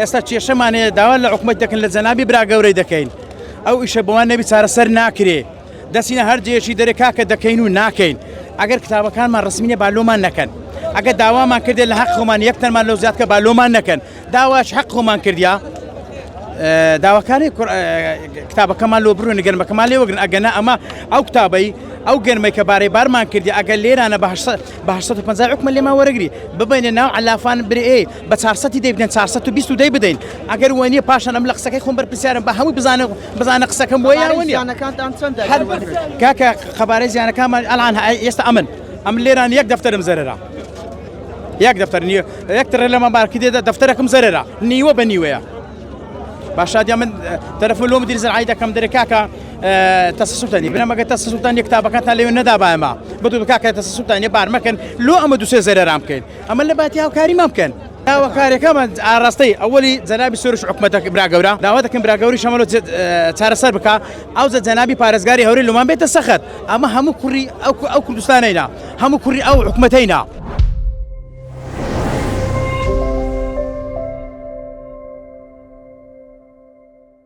ئێستا کێشەمانەیە داوا لە حکومەت دەکەن لە جەنابی برا گەورەی دەکەین ئەو ئیشە بەوان نەبی چارەسەر ناکرێ دەچینە هەر جێشی دەرێ کاکە دەکەین و ناکەین ئەگەر کتابەکانمان ڕسمینە بالۆمان نەکەن ئەگەر داوامان کردێ لە حەق خۆمان یەکتەرمان لەو زیاد کە بالۆمان نەکەن داواش حەق خۆمان کردیا داواکانی کتابەکەمان لۆ بڕوونە گەرمەکەمان لێ وەگرن ئەگەنا ئەمە ئەو کتابەی ئەو گەرمەی کە بارەی بارمان کردی ئەگەر لێرانە بە 850 حکومە لێمان وەرەگری ببینە ناو علافان برێ بە 400 دەی بدەین 420 دەی بدەین ئەگەر وەنیە پاشان ئەم لە قسەکەی خۆم بەرپرسیارم بە هەمووی بزانە قسەکەم بۆ کاکە خەبارەی زیانەکانمان ئەلان ئێستا ئەم لێران یەک دەفتەرم زەرەرا یەک دەفتەر نیە یەکتر لەمە بارکی دێدا دەفتەرەکەم زەرەرا نیوە بە نیوەیە باشادیا من تەلەفۆن لۆ مدیری زەرعی دەکەم دەرێ کاکە تەسەسوتانی بنەمەگە تەسەسوتانی کتابەکانتان لێوێ نەدابایەمە بەدوو کاکە تەسەسوتانی بار مەکەن لۆ ئەمە دووسێ زەرەرام بکەین ئەمە لە باتی هاوکاریمان بکەن داواکاریەکەمە ئاڕاستەی ئەوەلی جەنابی سروش حکومەتە برا گەورە داوا دەکەم برا گەوری شەمەڵ چارەسەر بکە ئەو جەنابی پارێزگاری هەوری لۆمان بێتە سەخت ئەمە هەموو کوڕی ئەو کوردستانەینا هەموو کوڕی ئەو حکومەتەینا